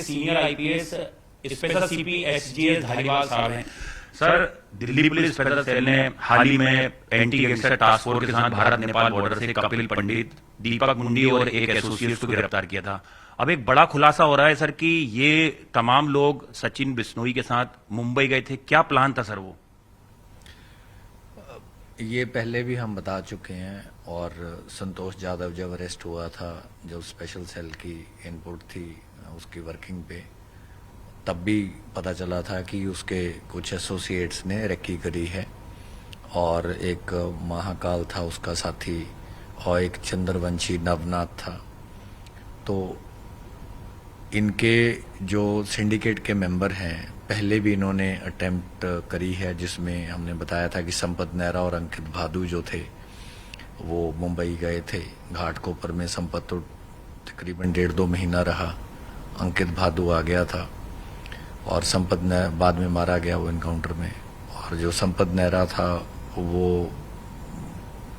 के senior IPS special CP SGS Dhariwal साहब हैं। Sir, Delhi police federal cell ने हाल ही में एंटी गैंगस्टर टास्क फोर्स के साथ भारत नेपाल बॉर्डर से कपिल पंडित, दीपक मुंडी और एक एसोसिएट को गिरफ्तार किया था। अब एक बड़ा खुलासा हो रहा है सर कि ये तमाम लोग सचिन बिश्नोई के साथ मुंबई गए थे। क्या प्लान था सर वो? ये पहले भी हम बता चुके हैं, और संतोष जाधव जब अरेस्ट हुआ था, जो स्पेशल सेल की इनपुट थी उसकी वर्किंग पे, तब भी पता चला था कि उसके कुछ एसोसिएट्स ने रेकी करी है, और एक महाकाल था उसका साथी, और एक चंद्रवंशी नवनाथ था। तो इनके जो सिंडिकेट के मेंबर हैं, पहले भी इन्होंने अटेम्प्ट करी है, जिसमें हमने बताया था कि संपत नेहरा और अंकित भादु जो थे वो मुंबई गए थे। घाटकोपर में संपत तो तकरीबन 1.5-2 महीना रहा, अंकित भादु आ गया था, और संपत बाद में मारा गया वो इनकाउंटर में। और जो संपत नेहरा था वो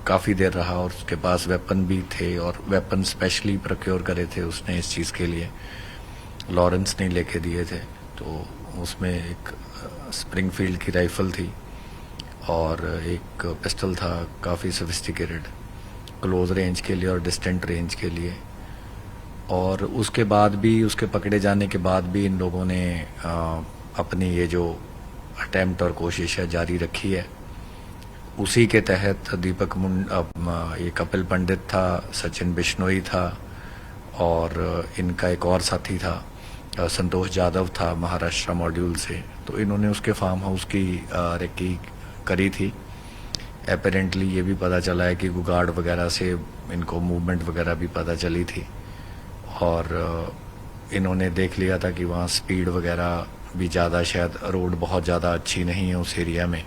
काफ़ी देर रहा, और उसके पास वेपन भी थे, और वेपन स्पेशली प्रोक्योर करे थे उसने इस चीज़ के लिए, लॉरेंस ने लेके दिए थे। तो उसमें एक स्प्रिंगफील्ड की राइफल थी और एक पिस्टल था, काफ़ी सोफिस्टिकेटेड, क्लोज रेंज के लिए और डिस्टेंट रेंज के लिए। और उसके बाद भी, उसके पकड़े जाने के बाद भी इन लोगों ने अपनी ये जो अटेम्प्ट और कोशिश है जारी रखी है। उसी के तहत दीपक ये कपिल पंडित था, सचिन बिश्नोई था, और इनका एक और साथी था संतोष जाधव था महाराष्ट्र मॉड्यूल से। तो इन्होंने उसके फार्म हाउस की रेकी करी थी। अपेरेंटली ये भी पता चला है कि गुगार्ड वगैरह से इनको मूवमेंट वगैरह भी पता चली थी, और इन्होंने देख लिया था कि वहाँ स्पीड वगैरह भी ज़्यादा, शायद रोड बहुत ज़्यादा अच्छी नहीं है उस एरिया में।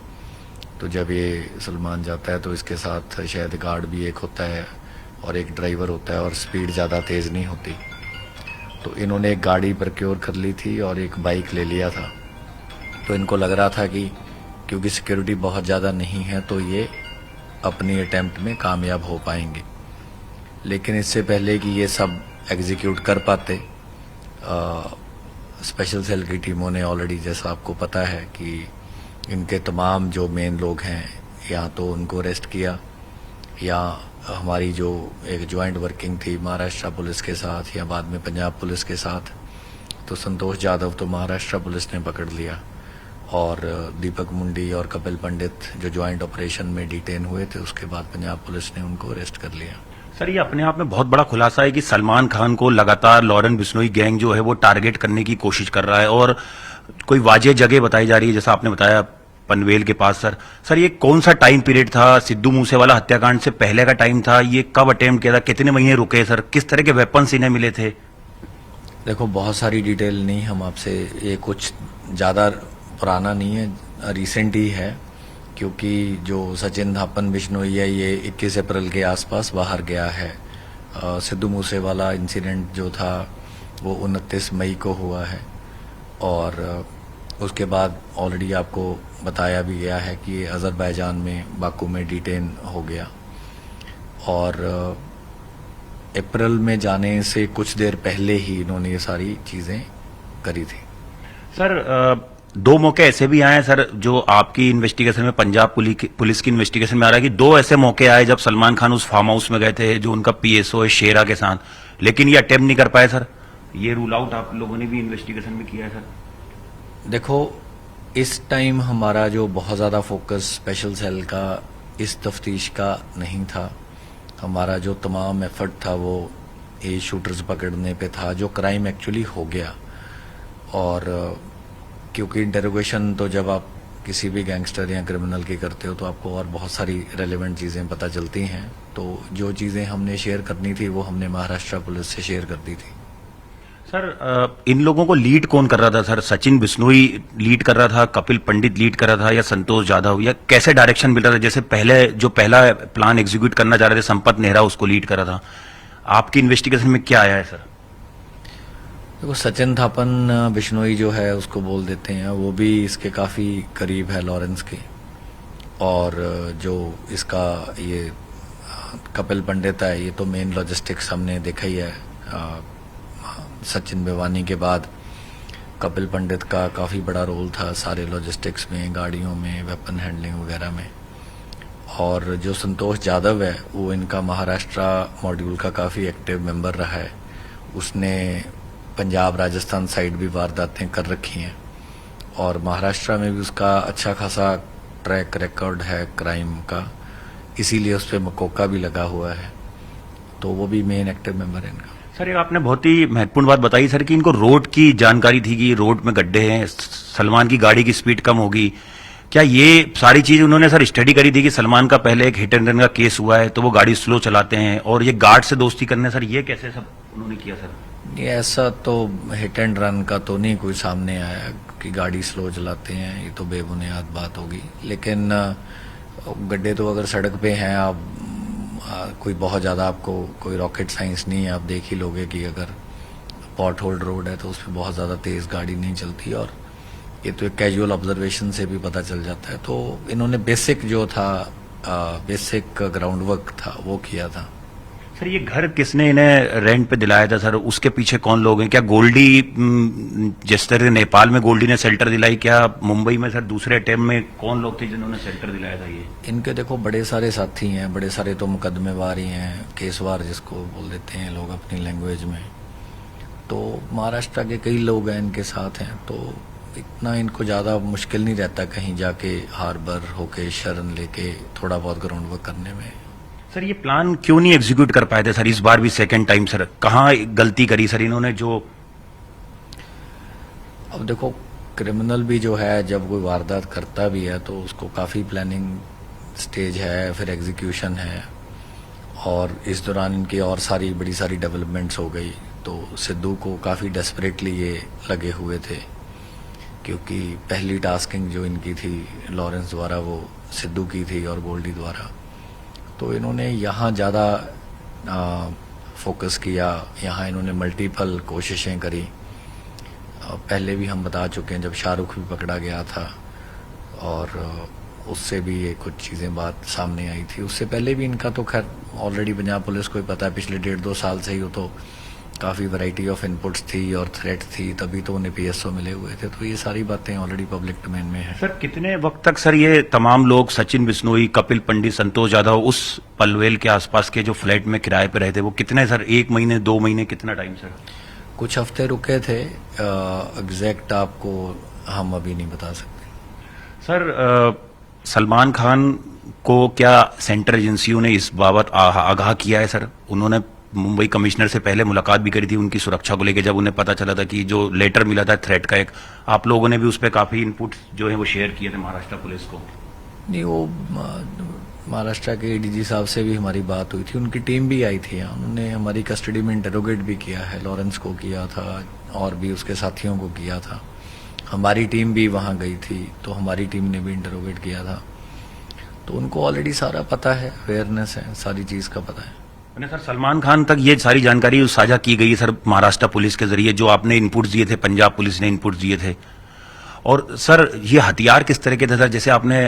तो जब ये सलमान जाता है तो इसके साथ शायद गार्ड भी एक होता है और एक ड्राइवर होता है, और स्पीड ज़्यादा तेज़ नहीं होती। तो इन्होंने एक गाड़ी प्रोक्योर कर ली थी और एक बाइक ले लिया था। तो इनको लग रहा था कि क्योंकि सिक्योरिटी बहुत ज़्यादा नहीं है तो ये अपनी अटेम्प्ट में कामयाब हो पाएंगे। लेकिन इससे पहले कि ये सब एग्जीक्यूट कर पाते, स्पेशल सेल की टीमों ने ऑलरेडी, जैसा आपको पता है कि इनके तमाम जो मेन लोग हैं, या तो उनको अरेस्ट किया, या हमारी जो एक जॉइंट वर्किंग थी महाराष्ट्र पुलिस के साथ या बाद में पंजाब पुलिस के साथ, तो संतोष जाधव तो महाराष्ट्र पुलिस ने पकड़ लिया, और दीपक मुंडी और कपिल पंडित जो जॉइंट ऑपरेशन में डिटेन हुए थे, उसके बाद पंजाब पुलिस ने उनको अरेस्ट कर लिया। सर, ये अपने आप में बहुत बड़ा खुलासा है कि सलमान खान को लगातार लॉरेंस बिश्नोई गैंग जो है वो टारगेट करने की कोशिश कर रहा है, और कोई वाजिब जगह बताई जा रही है, जैसा आपने बताया पनवेल के पास। सर ये कौन सा टाइम पीरियड था? सिद्धू मूसेवाला हत्याकांड से पहले का टाइम था? ये कब अटेम्प्ट किया था? कितने महीने रुके सर? किस तरह के वेपन्स इन्हें मिले थे? देखो, बहुत सारी डिटेल नहीं हम आपसे, ये कुछ ज़्यादा पुराना नहीं है, रिसेंट ही है, क्योंकि जो सचिन धापन बिश्नोई है ये 21 अप्रैल के आसपास बाहर गया है। सिद्धू मूसेवाला इंसिडेंट जो था वो 29 मई को हुआ है, और उसके बाद ऑलरेडी आपको बताया भी गया है कि ये अज़रबैजान में बाकू में डिटेन हो गया, और अप्रैल में जाने से कुछ देर पहले ही इन्होंने ये सारी चीज़ें करी थी। सर, 2 मौके ऐसे भी आए हैं सर, जो आपकी इन्वेस्टिगेशन में, पंजाब पुलिस की इन्वेस्टिगेशन में आ रहा है कि 2 ऐसे मौके आए जब सलमान खान उस फार्म हाउस में गए थे जो उनका पीएसओ है शेरा के साथ, लेकिन ये अटेम्प्ट नहीं कर पाए सर। ये रूल आउट आप लोगों ने भी इन्वेस्टिगेशन में किया है सर? देखो, इस टाइम हमारा जो बहुत ज़्यादा फोकस स्पेशल सेल का इस तफ्तीश का नहीं था। हमारा जो तमाम एफर्ट था वो ये शूटर्स पकड़ने पे था, जो क्राइम एक्चुअली हो गया। और क्योंकि इंटरोगेशन तो जब आप किसी भी गैंगस्टर या क्रिमिनल की करते हो तो आपको और बहुत सारी रेलेवेंट चीज़ें पता चलती हैं। तो जो चीज़ें हमने शेयर करनी थी वो हमने महाराष्ट्र पुलिस से शेयर कर दी थी। सर, इन लोगों को लीड कौन कर रहा था सर? सचिन बिश्नोई लीड कर रहा था, कपिल पंडित लीड कर रहा था, या संतोष जाधव, या कैसे डायरेक्शन मिल रहा था? जैसे पहला प्लान एग्जीक्यूट करना चाह रहे थे संपत नेहरा, उसको लीड कर रहा था। आपकी इन्वेस्टिगेशन में क्या आया है सर? देखो, सचिन थापन बिश्नोई जो है उसको बोल देते हैं, वो भी इसके काफ़ी करीब है लॉरेंस के, और जो इसका ये कपिल पंडित है, ये तो मेन लॉजिस्टिक्स हमने देखा ही है। सचिन बेवानी के बाद कपिल पंडित का काफ़ी बड़ा रोल था सारे लॉजिस्टिक्स में, गाड़ियों में, वेपन हैंडलिंग वगैरह में। और जो संतोष यादव है वो इनका महाराष्ट्र मॉड्यूल का काफ़ी एक्टिव मेंबर रहा है। उसने पंजाब राजस्थान साइड भी वारदातें कर रखी हैं और महाराष्ट्र में भी उसका अच्छा खासा ट्रैक रिकॉर्ड है क्राइम का, इसीलिए उस पर मकोका भी लगा हुआ है, तो वो भी मेन एक्टिव मेंबर है इनका। सर एक आपने बहुत ही महत्वपूर्ण बात बताई सर कि इनको रोड की जानकारी थी कि रोड में गड्ढे हैं, सलमान की गाड़ी की स्पीड कम होगी। क्या ये सारी चीज उन्होंने सर स्टडी करी थी कि सलमान का पहले एक हिट एंड रन का केस हुआ है तो वो गाड़ी स्लो चलाते हैं और ये गार्ड से दोस्ती करने, सर ये कैसे सब उन्होंने किया सर? ये ऐसा तो हिट एंड रन का तो नहीं कोई सामने आया कि गाड़ी स्लो चलाते हैं, ये तो बेबुनियाद बात होगी। लेकिन गड्ढे तो अगर सड़क पे हैं, आप कोई बहुत ज़्यादा आपको कोई रॉकेट साइंस नहीं है, आप देख ही लोगे कि अगर पॉट होल्ड रोड है तो उस पर बहुत ज़्यादा तेज़ गाड़ी नहीं चलती, और ये तो एक कैजुअल ऑब्जर्वेशन से भी पता चल जाता है। तो इन्होंने बेसिक जो था, बेसिक ग्राउंड वर्क था वो किया था। सर ये घर किसने इन्हें रेंट पे दिलाया था सर? उसके पीछे कौन लोग हैं? क्या गोल्डी, जिस तरह नेपाल में गोल्डी ने शेल्टर दिलाई, क्या मुंबई में सर दूसरे अटेम्प्ट में कौन लोग थे जिन्होंने शेल्टर दिलाया था? ये इनके देखो बड़े सारे साथी हैं, बड़े सारे तो मुकदमेवार ही हैं, केसवार जिसको बोल देते हैं लोग अपनी लैंग्वेज में। तो महाराष्ट्र के कई लोग हैं इनके साथ हैं, तो इतना इनको ज़्यादा मुश्किल नहीं रहता कहीं जाके हार्बर होके शरण लेके थोड़ा बहुत ग्राउंड वर्क करने में। सर ये प्लान क्यों नहीं एग्जीक्यूट कर पाए थे सर इस बार भी सेकंड टाइम? सर कहाँ गलती करी सर इन्होंने जो? अब देखो क्रिमिनल भी जो है जब कोई वारदात करता भी है तो उसको काफ़ी प्लानिंग स्टेज है, फिर एग्जीक्यूशन है, और इस दौरान इनकी और सारी बड़ी सारी डेवलपमेंट्स हो गई। तो सिद्धू को काफ़ी डेस्परेटली ये लगे हुए थे, क्योंकि पहली टास्किंग जो इनकी थी लॉरेंस द्वारा वो सिद्धू की थी और गोल्डी द्वारा। तो इन्होंने यहाँ ज़्यादा फोकस किया, यहाँ इन्होंने मल्टीपल कोशिशें करी। पहले भी हम बता चुके हैं जब शाहरुख भी पकड़ा गया था, और उससे भी ये कुछ चीज़ें बात सामने आई थी। उससे पहले भी इनका तो खैर ऑलरेडी पंजाब पुलिस को ही पता है, पिछले 1.5-2 साल से ही वो तो काफ़ी वैरायटी ऑफ इनपुट्स थी और थ्रेट थी, तभी तो उन्हें पीएसओ मिले हुए थे। तो ये सारी बातें ऑलरेडी पब्लिक डोमेन में है। सर कितने वक्त तक सर ये तमाम लोग, सचिन बिश्नोई, कपिल पंडित, संतोष यादव, उस पनवेल के आसपास के जो फ्लैट में किराए पे रहते, वो कितने सर, 1 महीने 2 महीने, कितना टाइम सर? कुछ हफ्ते रुके थे, एग्जैक्ट आपको हम अभी नहीं बता सकते। सर सलमान खान को क्या सेंट्रल एजेंसियों ने इस बाबत आगाह किया है सर? उन्होंने मुंबई कमिश्नर से पहले मुलाकात भी करी थी उनकी सुरक्षा को लेकर, जब उन्हें पता चला था कि जो लेटर मिला था थ्रेट का एक, आप लोगों ने भी उस पर काफी इनपुट जो है वो शेयर किए थे महाराष्ट्र पुलिस को। नहीं, वो महाराष्ट्र के एडीजी साहब से भी हमारी बात हुई थी, उनकी टीम भी आई थी, उन्होंने हमारी कस्टडी में इंटरोगेट भी किया है, लॉरेंस को किया था और भी उसके साथियों को किया था। हमारी टीम भी वहाँ गई थी, तो हमारी टीम ने भी इंटरोगेट किया था। तो उनको ऑलरेडी सारा पता है, अवेयरनेस है, सारी चीज़ का पता है। सर सलमान खान तक ये सारी जानकारी साझा की गई है सर महाराष्ट्र पुलिस के जरिए, जो आपने इनपुट दिए थे, पंजाब पुलिस ने इनपुट दिए थे। और सर ये हथियार किस तरह के थे सर? जैसे आपने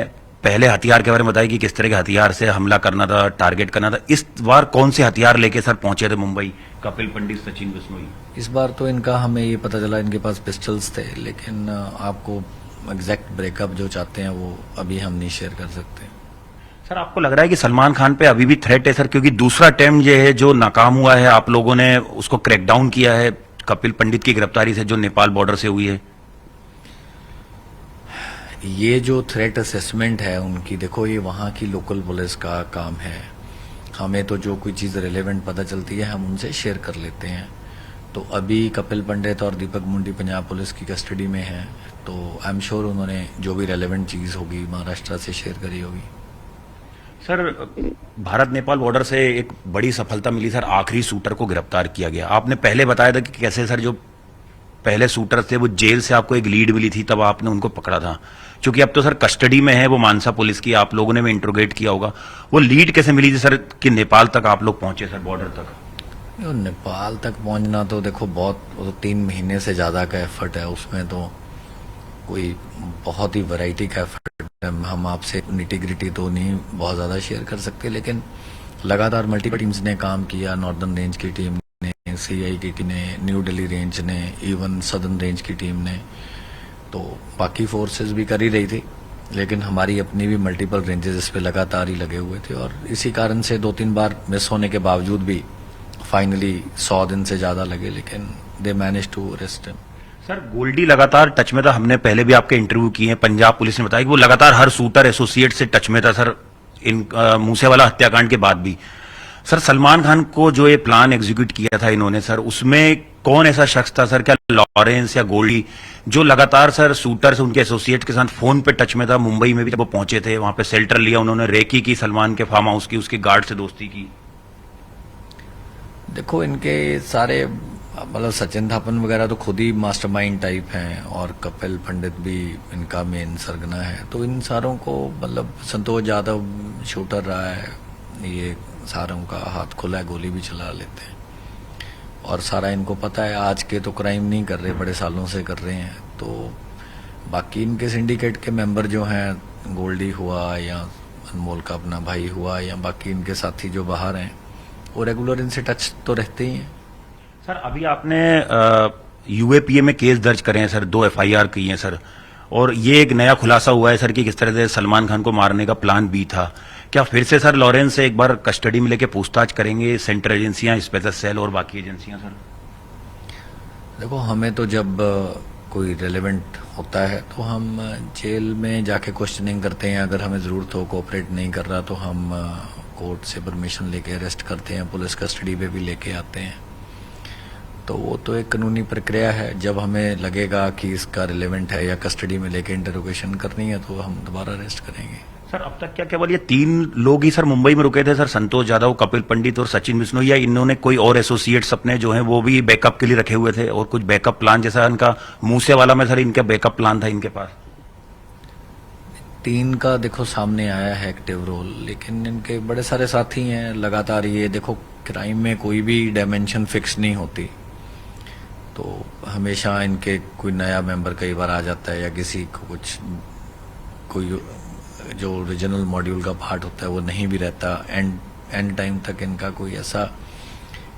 पहले हथियार के बारे में बताया कि किस तरह के हथियार से हमला करना था, टारगेट करना था, इस बार कौन से हथियार लेके सर पहुंचे थे मुंबई कपिल पंडित, सचिन बिश्नोई? इस बार तो इनका हमें ये पता चला इनके पास पिस्टल्स थे, लेकिन आपको एग्जैक्ट ब्रेकअप जो चाहते हैं वो अभी हम नहीं शेयर कर सकते। सर आपको लग रहा है कि सलमान खान पे अभी भी थ्रेट है सर? क्योंकि दूसरा अटेम्प्ट जो है जो नाकाम हुआ है, आप लोगों ने उसको क्रैकडाउन किया है कपिल पंडित की गिरफ्तारी से, जो नेपाल बॉर्डर से हुई है। ये जो थ्रेट असेसमेंट है उनकी, देखो ये वहाँ की लोकल पुलिस का काम है। हमें तो जो कोई चीज़ रिलेवेंट पता चलती है हम उनसे शेयर कर लेते हैं। तो अभी कपिल पंडित और दीपक मुंडी पंजाब पुलिस की कस्टडी में हैं, तो आई एम श्योर उन्होंने जो भी रेलेवेंट चीज़ होगी महाराष्ट्र से शेयर करी होगी। सर भारत नेपाल बॉर्डर से एक बड़ी सफलता मिली सर, आखिरी शूटर को गिरफ्तार किया गया। आपने पहले बताया था कि कैसे सर जो पहले शूटर थे वो जेल से आपको एक लीड मिली थी, तब आपने उनको पकड़ा था। क्योंकि अब तो सर कस्टडी में है वो मानसा पुलिस की, आप लोगों ने भी इंट्रोगेट किया होगा, वो लीड कैसे मिली थी सर कि नेपाल तक आप लोग पहुंचे सर, बॉर्डर तक? नेपाल तक पहुंचना तो देखो बहुत, तो 3 महीने से ज़्यादा का एफर्ट है, उसमें तो कोई बहुत ही वैरायटी का एफर्ट है। हम आपसे निटी-ग्रिटी तो नहीं बहुत ज़्यादा शेयर कर सकते, लेकिन लगातार मल्टीपल टीम्स ने काम किया, नॉर्दर्न रेंज की टीम ने, सीआई की टीम ने, न्यू दिल्ली रेंज ने, इवन सदर्न रेंज की टीम ने, तो बाकी फोर्सेस भी कर ही रही थी, लेकिन हमारी अपनी भी मल्टीपल रेंजेस इस पे लगातार ही लगे हुए थे और इसी कारण से 2-3 बार मिस होने के बावजूद भी फाइनली 100 दिन से ज्यादा लगे, लेकिन they manage to arrest him. Sir Goldy लगातार टच में था, हमने पहले भी आपके इंटरव्यू किए हैं, पंजाब पुलिस ने बताया कि वो लगातार हर शूटर एसोसिएट से टच में था सर, इन मूसेवाला हत्याकांड के बाद भी। सर सलमान खान को जो ये प्लान एग्जीक्यूट किया था इन्होंने सर, उसमें कौन ऐसा शख्स था सर, क्या लॉरेंस या गोल्डी, जो लगातार सर शूटर से उनके एसोसिएट के साथ फोन पे टच में था? मुंबई में भी जब वो पहुंचे थे, वहां पे शेल्टर लिया उन्होंने, रेकी की सलमान के फार्म हाउस की, उसके गार्ड से दोस्ती की। देखो इनके सारे मतलब सचिन थापन वगैरह तो खुद ही मास्टरमाइंड टाइप हैं और कपिल पंडित भी इनका मेन सरगना है, तो इन सारों को मतलब संतोष यादव शूटर रहा है, ये सारों का हाथ खुला है, गोली भी चला लेते हैं और सारा इनको पता है। आज के तो क्राइम नहीं कर रहे, बड़े सालों से कर रहे हैं। तो बाकी इनके सिंडिकेट के मेंबर जो हैं, गोल्डी हुआ या अनमोल का अपना भाई हुआ या बाकी इनके साथी जो बाहर हैं, वो रेगुलर इनसे टच तो रहते ही हैं। सर अभी आपने यूएपीए में केस दर्ज करे हैं सर, 2 एफआईआर की हैं सर, और ये एक नया खुलासा हुआ है सर कि किस तरह से सलमान खान को मारने का प्लान बी था। क्या फिर से सर लॉरेंस से एक बार कस्टडी में लेके पूछताछ करेंगे सेंट्रल एजेंसियां, स्पेशल सेल और बाकी एजेंसियां सर? देखो हमें तो जब कोई रेलेवेंट होता है तो हम जेल में जाके क्वेश्चनिंग करते हैं, अगर हमें ज़रूरत हो, कोऑपरेट नहीं कर रहा तो हम कोर्ट से परमिशन लेके अरेस्ट करते हैं, पुलिस कस्टडी पे भी लेके आते हैं। तो वो तो एक कानूनी प्रक्रिया है, जब हमें लगेगा कि इसका रिलेवेंट है या कस्टडी में लेके इंटरोगेशन करनी है तो हम दोबारा अरेस्ट करेंगे। सर अब तक क्या केवल ये 3 लोग ही सर मुंबई में रुके थे सर, संतोष यादव, कपिल पंडित और सचिन बिश्नोई, या इन्होंने कोई और एसोसिएट्स अपने जो हैं वो भी बैकअप के लिए रखे हुए थे और कुछ बैकअप प्लान, जैसा इनका मूसेवाला में सर इनका बैकअप प्लान था इनके पास? 3 का देखो सामने आया है एक्टिव रोल, लेकिन इनके बड़े सारे साथी हैं लगातार। ये देखो क्राइम में कोई भी डायमेंशन फिक्स नहीं होती, तो हमेशा इनके कोई नया मेंबर कई बार आ जाता है या किसी को कुछ कोई जो ओरिजिनल मॉड्यूल का पार्ट होता है वो नहीं भी रहता। एंड टाइम तक इनका कोई ऐसा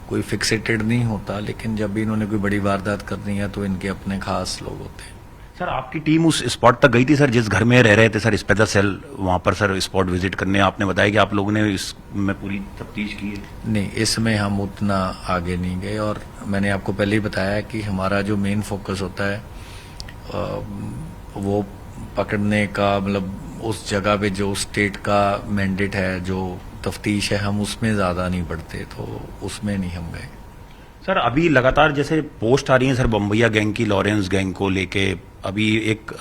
कोई फिक्सेटेड नहीं होता, लेकिन जब भी इन्होंने कोई बड़ी वारदात करनी है तो इनके अपने खास लोग होते हैं। सर आपकी टीम उस स्पॉट तक गई थी सर जिस घर में रह रहे थे सर स्पेशल सेल, वहां पर सर स्पॉट विजिट करने? आपने बताया कि आप लोगों ने इसमें पूरी तफ्तीश की है। नहीं, इसमें हम उतना आगे नहीं गए और मैंने आपको पहले ही बताया कि हमारा जो मेन फोकस होता है वो पकड़ने का, मतलब उस जगह पे जो स्टेट का मैंडेट है, जो तफ्तीश है, हम उसमें ज्यादा नहीं बढ़ते, तो उसमें नहीं हम गए। सर अभी लगातार जैसे पोस्ट आ रही है सर बम्बैया गैंग की, लॉरेंस गैंग को लेके, अभी एक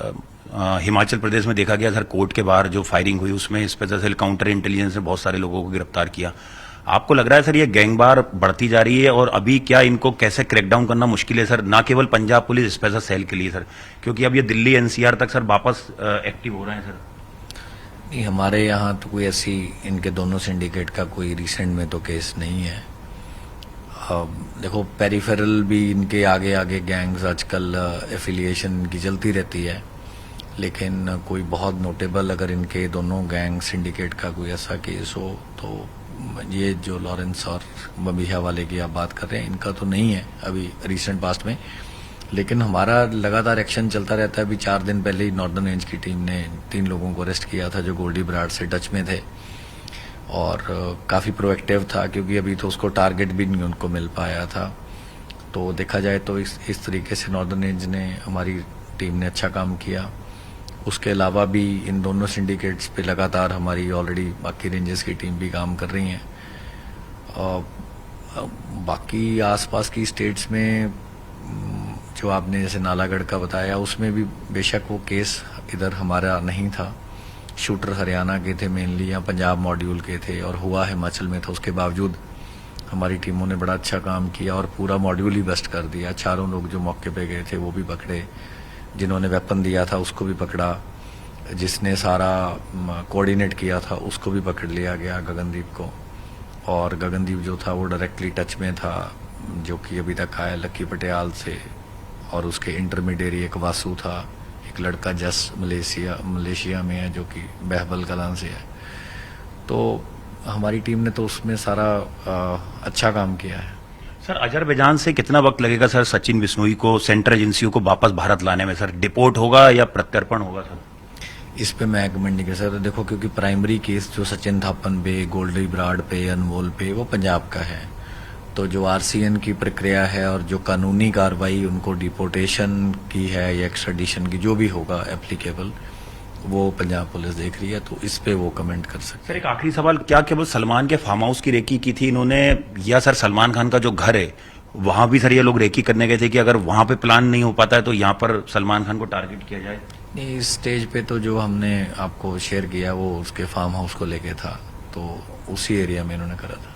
हिमाचल प्रदेश में देखा गया सर कोर्ट के बाहर जो फायरिंग हुई उसमें स्पेशल सेल काउंटर इंटेलिजेंस ने बहुत सारे लोगों को गिरफ्तार किया। आपको लग रहा है सर ये गैंगवार बढ़ती जा रही है और अभी क्या इनको कैसे क्रैकडाउन करना मुश्किल है सर, ना केवल पंजाब पुलिस स्पेशल सेल के लिए सर, क्योंकि अब ये दिल्ली एनसीआर तक सर वापस एक्टिव हो रहे हैं सर? नहीं, हमारे यहाँ तो कोई ऐसी इनके दोनों सिंडिकेट का कोई रिसेंट में तो केस नहीं है। देखो पेरिफेरल भी इनके आगे आगे गैंग्स आजकल एफिलिएशन की चलती रहती है, लेकिन कोई बहुत नोटेबल अगर इनके दोनों गैंग सिंडिकेट का कोई ऐसा केस हो तो ये जो लॉरेंस और बम्बिया वाले की आप बात कर रहे हैं, इनका तो नहीं है अभी रिसेंट पास्ट में। लेकिन हमारा लगातार एक्शन चलता रहता है। अभी 4 दिन पहले ही नॉर्दर्न रेंज की टीम ने 3 लोगों को अरेस्ट किया था जो गोल्डी बराड़ से टच में थे और काफ़ी प्रोएक्टिव था, क्योंकि अभी तो उसको टारगेट भी नहीं उनको मिल पाया था। तो देखा जाए तो इस तरीके से नॉर्दर्न रेंज ने, हमारी टीम ने अच्छा काम किया। उसके अलावा भी इन दोनों सिंडिकेट्स पे लगातार हमारी ऑलरेडी बाकी रेंजेस की टीम भी काम कर रही हैं। बाकी आसपास की स्टेट्स में जो आपने जैसे नालागढ़ का बताया, उसमें भी बेशक वो केस इधर हमारा नहीं था, शूटर हरियाणा के थे मेनली या पंजाब मॉड्यूल के थे और हुआ हिमाचल में था। उसके बावजूद हमारी टीमों ने बड़ा अच्छा काम किया और पूरा मॉड्यूल ही बस्ट कर दिया। 4 लोग जो मौके पे गए थे वो भी पकड़े, जिन्होंने वेपन दिया था उसको भी पकड़ा, जिसने सारा कोऑर्डिनेट किया था उसको भी पकड़ लिया गया, गगनदीप को। और गगनदीप जो था वो डायरेक्टली टच में था, जो कि अभी तक आया लक्की पटियाल से, और उसके इंटरमीडिएरी एक वासु था, एक लड़का जस मलेशिया में है जो कि बहबल कलां से है। तो हमारी टीम ने तो उसमें सारा अच्छा काम किया है। सर अजरबैजान से कितना वक्त लगेगा सर सचिन बिश्नोई को सेंट्रल एजेंसियों को वापस भारत लाने में? सर डिपोर्ट होगा या प्रत्यर्पण होगा सर? इस पे मैं कमेंट नहीं कर सकता। देखो, क्योंकि प्राइमरी केस जो सचिन थापन पे, गोल्डी ब्राड पे, अनमोल पे, वो पंजाब का है। तो जो आरसीएन की प्रक्रिया है और जो कानूनी कार्रवाई उनको डिपोर्टेशन की है या एक्स्ट्राडिशन की, जो भी होगा एप्लीकेबल, वो पंजाब पुलिस देख रही है, तो इस पे वो कमेंट कर सकते सर हैं। एक आखिरी सवाल, क्या केवल सलमान के फार्म हाउस की रेकी की थी इन्होंने, या सर सलमान खान का जो घर है वहां भी सर ये लोग रेकी करने गए थे कि अगर वहां पे प्लान नहीं हो पाता है तो यहाँ पर सलमान खान को टारगेट किया जाए? नहीं, इस स्टेज पे तो जो हमने आपको शेयर किया वो उसके फार्म हाउस को लेके था, तो उसी एरिया में इन्होंने करा था।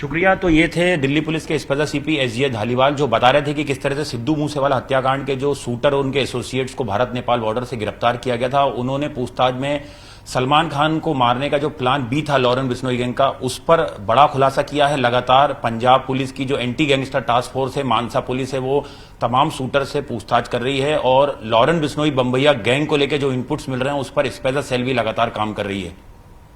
शुक्रिया। तो ये थे दिल्ली पुलिस के स्पेशल सीपी एसजीएस धालीवाल, जो बता रहे थे कि किस तरह से सिद्धू मूसेवाला हत्याकांड के जो शूटर और उनके एसोसिएट्स को भारत नेपाल बॉर्डर से गिरफ्तार किया गया था। उन्होंने पूछताछ में सलमान खान को मारने का जो प्लान बी था लॉरेन बिश्नोई गैंग का, उस पर बड़ा खुलासा किया है। लगातार पंजाब पुलिस की जो एंटी गैंगस्टर टास्क फोर्स है, मानसा पुलिस है, वो तमाम शूटर से पूछताछ कर रही है और लॉरेन बिश्नोई बम्बैया गैंग को लेकर जो इनपुट्स मिल रहे हैं उस पर स्पेशल सेल भी लगातार काम कर रही है।